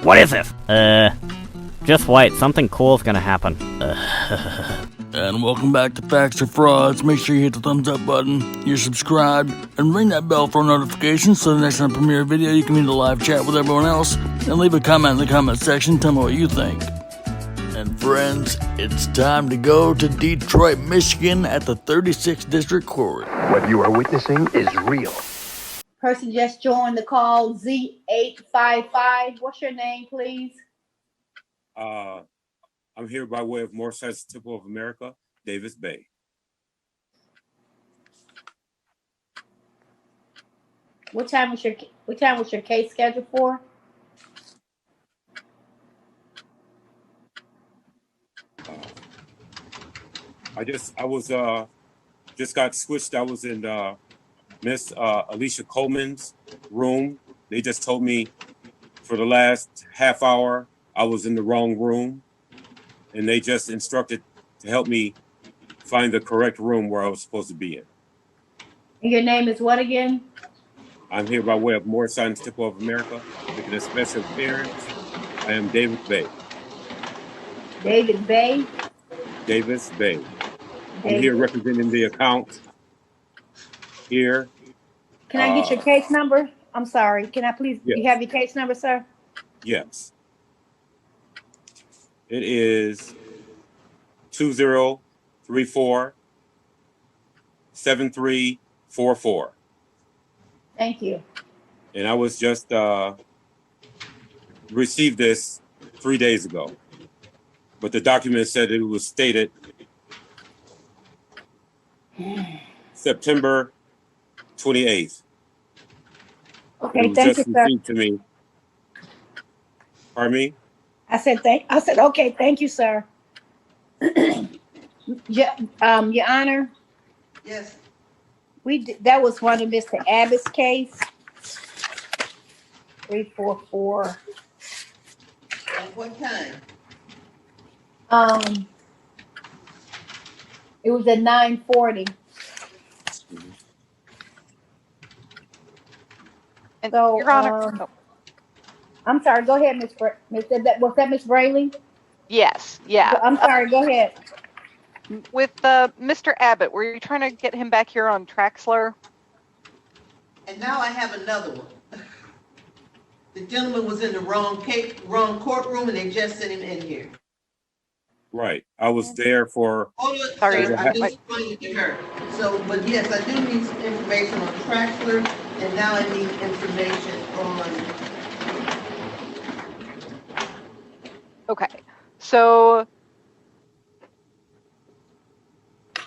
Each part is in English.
What is it? Just wait. Something cool's gonna happen. And welcome back to Facts or Frauds. Make sure you hit the thumbs up button, you're subscribed, and ring that bell for notifications so the next time I premiere a video you can be in the live chat with everyone else. And leave a comment in the comment section, tell me what you think. And friends, it's time to go to Detroit, Michigan at the 36th District Court. What you are witnessing is real. Person just joined the call, Z855. What's your name, please? I'm here by way of Moorish Notes, Temple of America, Davis Bay. What time was your case scheduled for? I just got switched. I was in Miss Alicia Coleman's room. They just told me for the last half hour I was in the wrong room, and they just instructed to help me find the correct room where I was supposed to be in. Your name is what again? I'm here by way of Moorish Notes, Temple of America, making a special appearance. I am Davis Bay. David Bay? Davis Bay. I'm here representing the account here. Can I get your case number? I'm sorry. Can I please, yes. You have your case number, sir? Yes. It is 2034-7344. Thank you. And I was just received this 3 days ago. But the document said it was stated September 28th. Okay, thank you, sir. To me. Pardon me? I said, okay, thank you, sir. Your Honor. Yes. That was one of Mr. Abbott's case. 344. At what time? It was at 9:40. And So, Your Honor, I'm sorry. Go ahead, Miss. Was that Miss Brayley? yes, yeah. I'm sorry. Go ahead. With Mr. Abbott, were you trying to get him back here on Traxler? And now I have another one. The gentleman was in the wrong courtroom, and they just sent him in here. Right. I was there for... Sorry. Sir, I just explained to her. So, but yes, I do need some information on Traxler, and now I need information on... Okay, so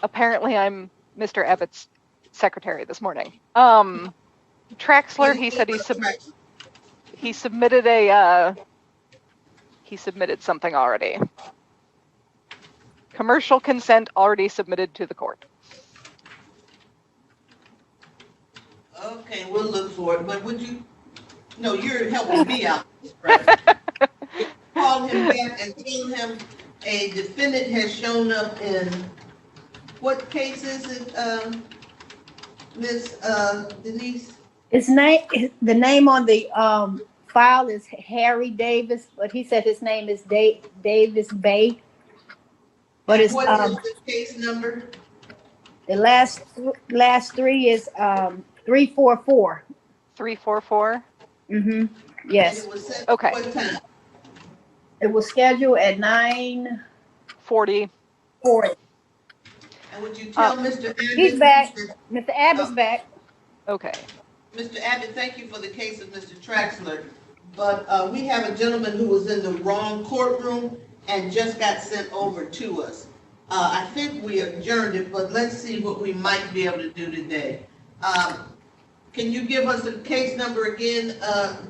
apparently I'm Mr. Abbott's secretary this morning. Traxler, he said he submitted something already. Commercial consent already submitted to the court. Okay, we'll look for it, but would you... No, you're helping me out, right? Call him back and tell him a defendant has shown up in... What case is it, Miss Denise? The name on the file is Harry Davis, but he said his name is Davis Bay. But it's what is the case number? The last three is 344. 344? Mm-hmm. Yes. It was set Okay. What time? It was scheduled at 9:40. 40. And would you tell Mr. Abbott? He's back. Mr. Abbott's back. Okay. Mr. Abbott, thank you for the case of Mr. Traxler. But we have a gentleman who was in the wrong courtroom and just got sent over to us. I think we adjourned it, but let's see what we might be able to do today. Can you give us the case number again,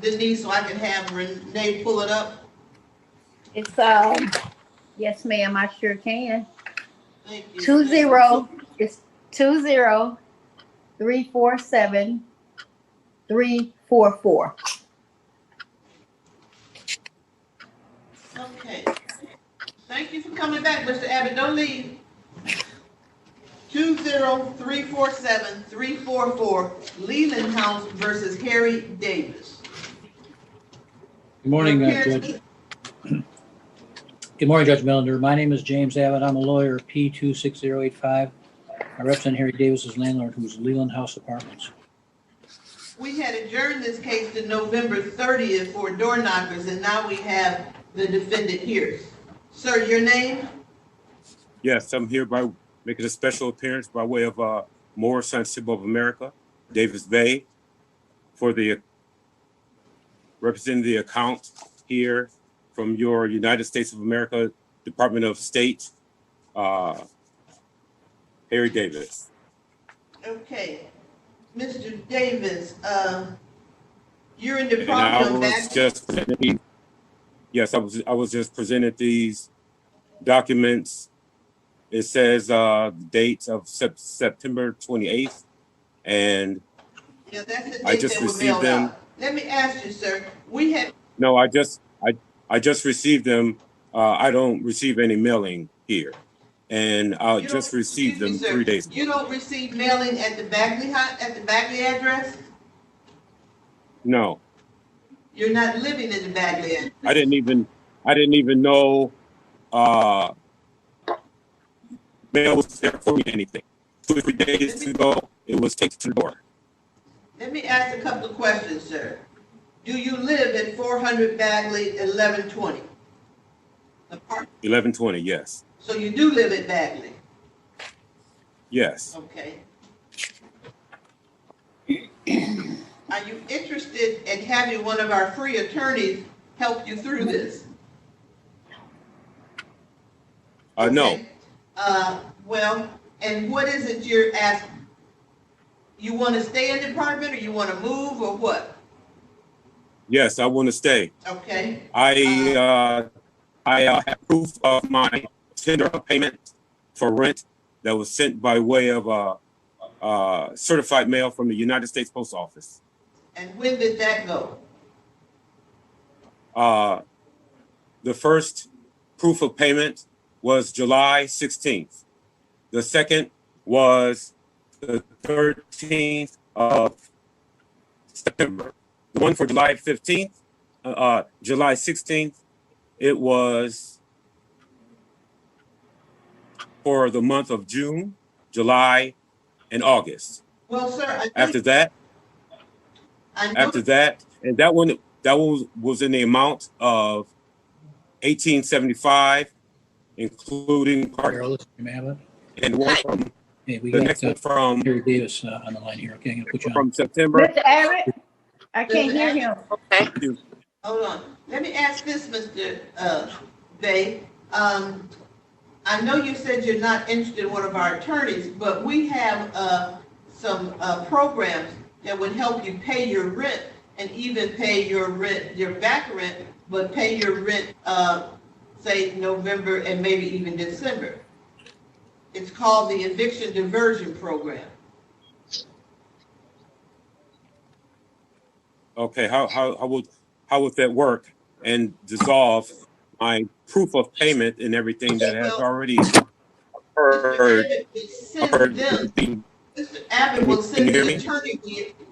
Denise, so I can have Renee pull it up? It's yes, ma'am. I sure can. Thank you. 20-347-344. Okay. Thank you for coming back, Mr. Abbott. Don't leave. 20-347-344 Leland House versus Harry Davis. Good morning, Your Judge. appearance- Good morning, Judge Millender. My name is James Abbott. I'm a lawyer, P26085. I represent Harry Davis's landlord, who's Leland House Apartments. We had adjourned this case to November 30th for door knockers, and now we have the defendant here. Sir, your name? Yes, I'm here by making a special appearance by way of Moorish Notes of America, Davis Bay, for the representing the account here from your United States of America Department of State, Harry Davis. Okay. Mr. Davis, you're in the And I property on was back. just yes, I was just presented these documents. It says dates of September 28th, and Yeah, that's the I date just that were received mailed them. out. Let me ask you, sir, we have, No, I just received them. I don't receive any mailing here, and I you don't, just received excuse me, them sir, 3 days ago. you don't receive mailing at the Bagley address? No, You're not living in the Bagley address? I didn't even know mail was there for me anything. 2 or 3 days ago, it was taken to the door. Let me ask a couple of questions, sir. Do you live at 400 Bagley, 1120? Apartment. 1120, yes, So you do live at Bagley? yes. Okay. Are you interested in having one of our free attorneys help you through this? No, Okay. Well, and what is it you're asking? You want to stay in the apartment, or you want to move, or what? yes, I want to stay. Okay. I have proof of my tender of payment for rent that was sent by way of certified mail from the United States Post Office. And when did that go? The first proof of payment was July 16th. The second was the 13th of September. The one for July 15th, July 16th, it was for the month of June, July, and August. Well, sir, After that, and that one was in the amount of $1875, including parking. Carol, this is Jim Abbott. And one from Hey, we the got next one from Harry Davis on the line here. Okay, I'm going to put you on. from September. Mr. Abbott, I can't hear him. hold on. Let me ask this, Mr. Bay. I know you said you're not interested in one of our attorneys, but we have some programs that would help you pay your rent and even pay your rent, your back rent, but pay your rent, say November and maybe even December. It's called the Eviction Diversion Program. Okay, how would that work and dissolve my proof of payment and everything that has already occurred? Mr. Abbott will Can you send hear the me? attorney,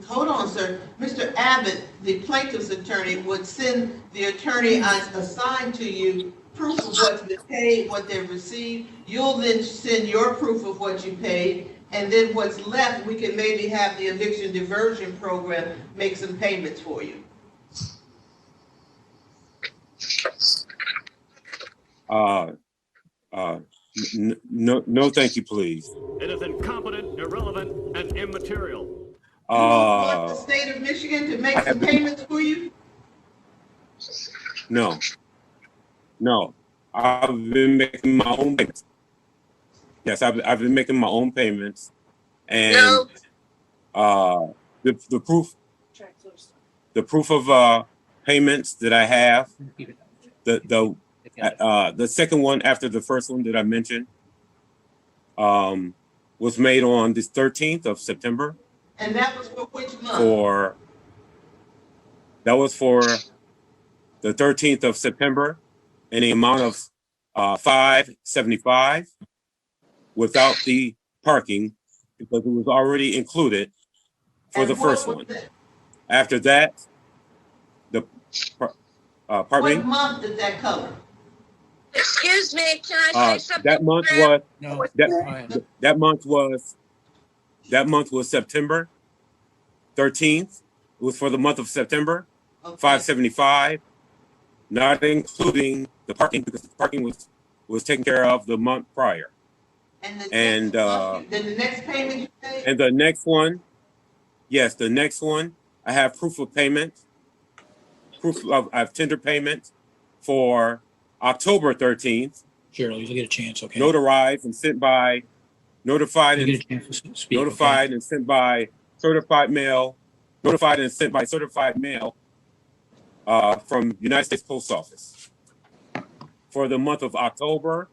hold on, sir. Mr. Abbott, the plaintiff's attorney, would send the attorney assigned to you proof of what's been paid, what they've received. You'll then send your proof of what you paid, and then what's left, we can maybe have the eviction diversion program make some payments for you. No, thank you, please. It is incompetent, irrelevant, and immaterial. You want the state of Michigan to make some payments for you? No, I've been making my own payments. Yes, I've been making my own payments, and the proof of payments that I have, the second one after the first one that I mentioned, was made on the 13th of September. And that was for which month? That was for the 13th of September in the amount of $575 without the parking, because it was already included for the first one. After that, Pardon What me? month did that cover? Excuse me, can I say something? That month was No, that Brian. that month was September 13th. It was for the month of September. Okay. 575, not including the parking, because the parking was taken care of the month prior. And And then the next payment you paid? and the next one, yes, the next one, I have proof of payment. I have tender payment for October 13th, Cheryl, you get a chance, okay? notarized and sent by notified You and get a chance to speak, notified okay? and sent by certified mail, notified and sent by certified mail from United States Post Office for the month of October,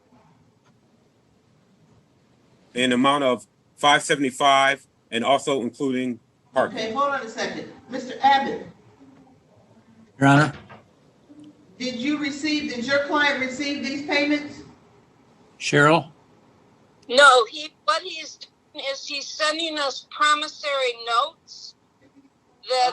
in amount of 575, and also including parking. Okay, hold on a second. Mr. Abbott, Your Honor, did your client receive these payments? Cheryl? No, what he's doing is he's sending us promissory notes that,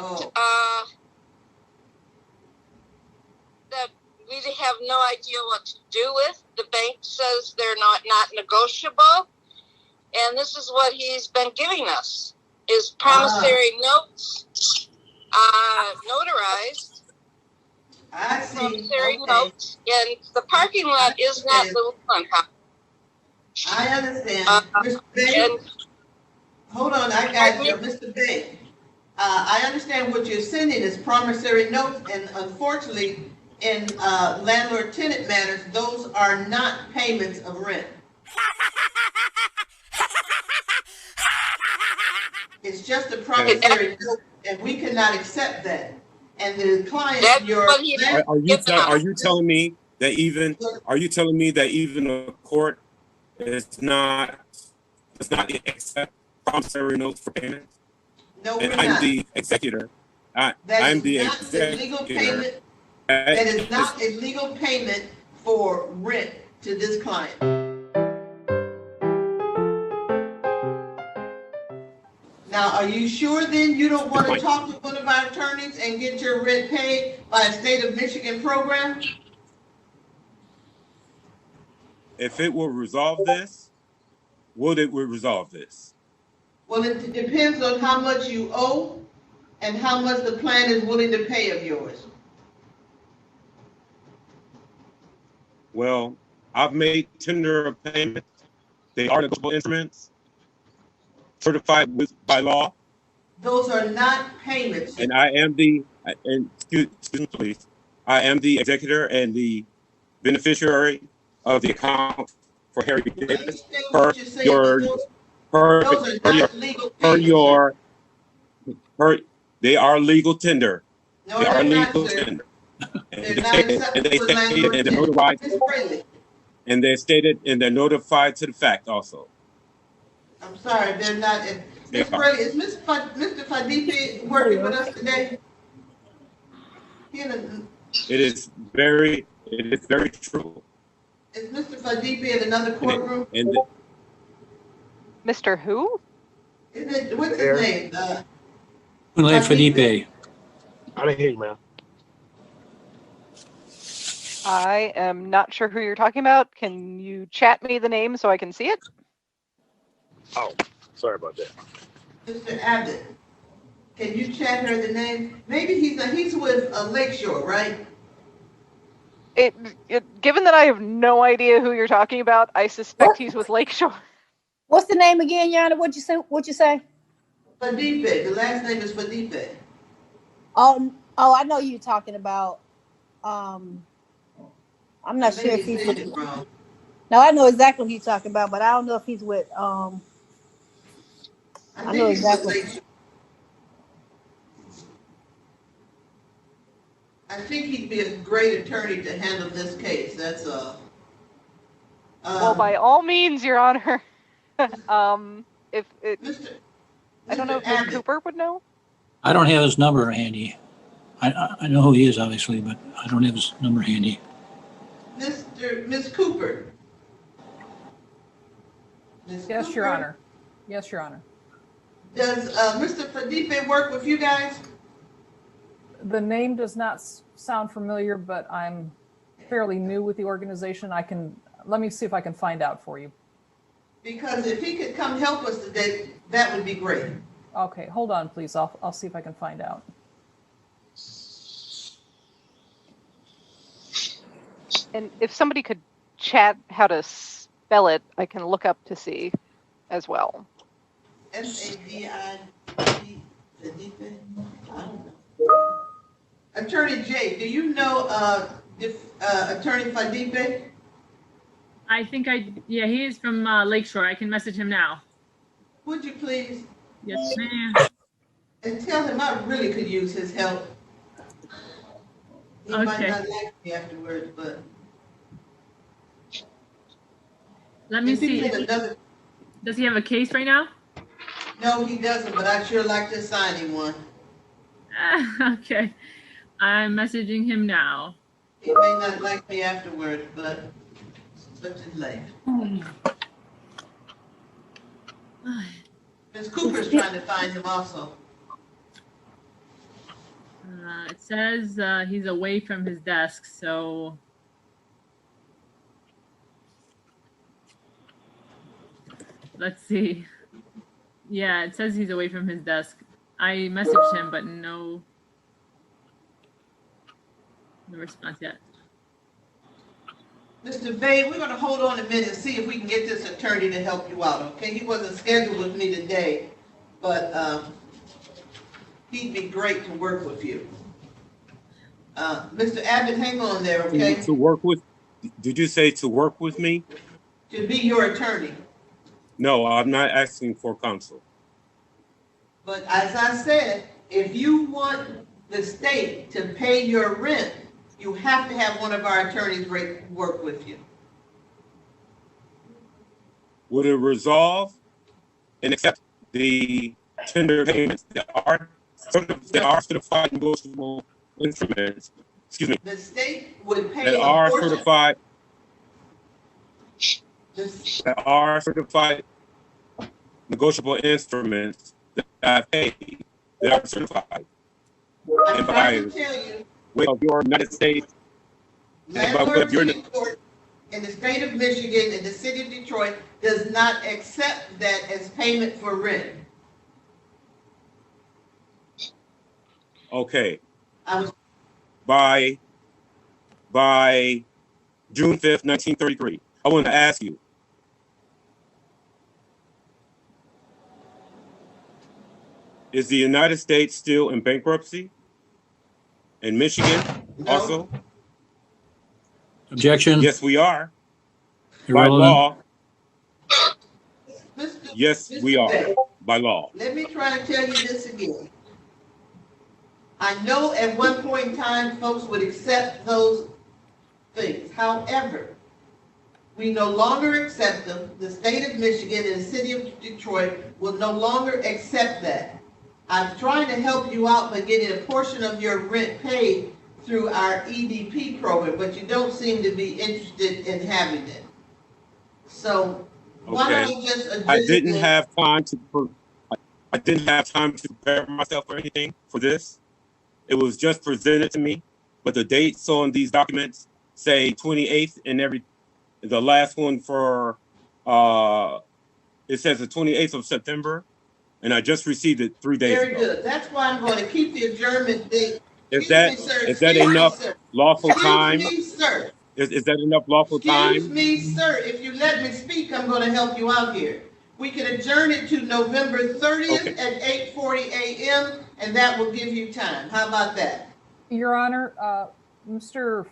that we have no idea what to do with. The bank says they're not negotiable. And this is what he's been giving us, is promissory notes, notarized. I see. Promissory notes, and the parking lot is not the one. I understand. Mr. Bay, hold on, I got you. Mr. Bay, I understand what you're sending is promissory notes, and unfortunately, in landlord-tenant matters, those are not payments of rent. It's just a promissory note, and we cannot accept that. And the client, Are you telling me that even a court does not accept promissory notes for payment? No, and we're I'm not. the executor. That is not a legal payment for rent to this client. Now, are you sure then you don't want to talk with one of our attorneys and get your rent paid by a state of Michigan program? If it will resolve this, would it resolve this? Well, it depends on how much you owe and how much the plan is willing to pay of yours. Well, I've made tender of payments. They are negotiable instruments, certified by law. Those are not payments. And I am excuse me, please. I am the executor and the beneficiary of the account for Harry Davis. They are legal tender. No, they are not, legal sir. tender. They're not acceptable for landlord tenant. And they're stated and they're notified to the fact also. I'm sorry, they're not. Ms. Brady, is Mr. Fadipe working with us today? It is very true. Is Mr. Fadipe in another courtroom? Mr. Who? What's his name? Fadipe. I didn't hear you, man. I am not sure who you're talking about. Can you chat me the name so I can see it? Oh, sorry about that. Mr. Abbott, can you chat her the name? Maybe he's with Lakeshore, right? Given that I have no idea who you're talking about, I suspect he's with Lakeshore. What's the name again, Yana? What'd you say? Fadipe. The last name is Fadipe. Oh, I know you're talking about. I'm not sure if he's with. No, I know exactly who you're talking about, but I don't know if he's with. I know exactly. I think he'd be a great attorney to handle this case. That's well, by all means, Your Honor. I don't know if Ms. Cooper would know. I don't have his number handy. I know who he is, obviously, but I don't have his number handy. Ms. Cooper. Yes, Your Honor. Yes, Your Honor. Does Mr. Fadipe work with you guys? The name does not sound familiar, but I'm fairly new with the organization. Let me see if I can find out for you. Because if he could come help us today, that would be great. Okay, hold on, please. I'll see if I can find out. And if somebody could chat how to spell it, I can look up to see as well. Fadipe? I don't know. Attorney Jay, do you know Attorney Fadipe? I think yeah, he is from Lakeshore. I can message him now. Would you please? Yes, ma'am. And tell him I really could use his help. He might Okay. not like me afterwards, but. Let me if he see. take another- Does he have a case right now? No, he doesn't, but I'd sure like to sign him one. Okay. I'm messaging him now. He may not like me afterwards, but such is life. Ms. Cooper's trying to find him also. It says he's away from his desk, so let's see. Yeah, it says he's away from his desk. I messaged him, but no response yet. Mr. Bay, we're going to hold on a minute and see if we can get this attorney to help you out, okay? He wasn't scheduled with me today, but he'd be great to work with you. Mr. Abbott, hang on there, okay? To work with? Did you say to work with me? To be your attorney. No, I'm not asking for counsel. But as I said, if you want the state to pay your rent, you have to have one of our attorneys work with you. Would it resolve and accept the tender payments that are certified negotiable instruments? Excuse me. The state would pay That a are portion. certified. That are certified negotiable instruments that I pay that are certified. I'm And by trying to tell you, way of your United States. landlord court in the state of Michigan and the city of Detroit does not accept that as payment for rent. Okay. I was By June 5th, 1933. I want to ask you. Is the United States still in bankruptcy? In Michigan also? Objection. Yes, we are. Irrelevant. By law. Mr. Yes, we are. Bay, By law. let me try to tell you this again. I know at one point in time, folks would accept those things. However, we no longer accept them. The state of Michigan and the city of Detroit will no longer accept that. I'm trying to help you out by getting a portion of your rent paid through our EDP program, but you don't seem to be interested in having it. So why don't you just address I didn't it? have time to prepare myself or anything for this. It was just presented to me, but the dates on these documents say 28th and the last one for it says the 28th of September, and I just received it 3 days Very ago. good. That's why I'm going to keep the adjournment date. Is that enough lawful time? Excuse me, sir. Is that enough lawful time? Excuse me, sir. If you let me speak, I'm going to help you out here. We can adjourn it to November 30th at 8:40 a.m., and that will give you time. How about that? Your Honor, Mr.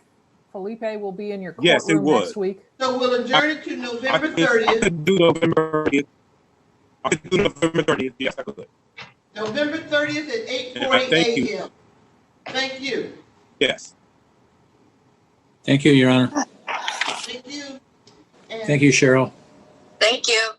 Felipe will be in your Yes, it courtroom would. next week. So we'll adjourn it to November I 30th. could do November 30th. I could do November 30th. Yes, I could. November 30th at And 8:40 thank you. a.m. Thank you. Yes. Thank you, Your Honor. Thank you. And Thank you, Cheryl. Thank you.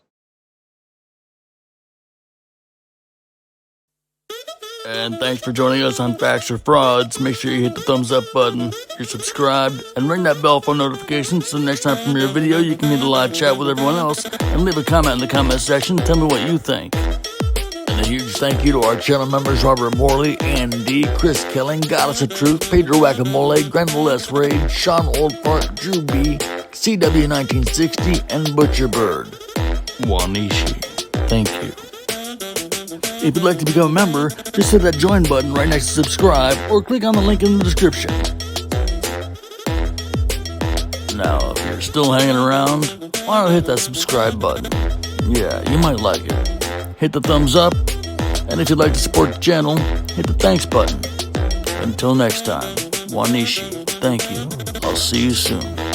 And thanks for joining us on Facts or Frauds. Make sure you hit the thumbs up button, you're subscribed, and ring that bell for notifications so next time from your video you can hear the live chat with everyone else and leave a comment in the comment section. Tell me what you think. And a huge thank you to our channel members Robert Morley, Andy, Chris Kelling, Goddess of Truth, Pedro Whack-A-Mole, Grendel S. Raid, Shawn OldFart, Drew B, CW1960, and Butcher Bird. Wanishi, thank you. If you'd like to become a member, just hit that join button right next to subscribe or click on the link in the description. Now, if you're still hanging around, why not hit that subscribe button? Yeah, you might like it. Hit the thumbs up, and if you'd like to support the channel, hit the thanks button. Until next time, Wanishi, thank you. I'll see you soon.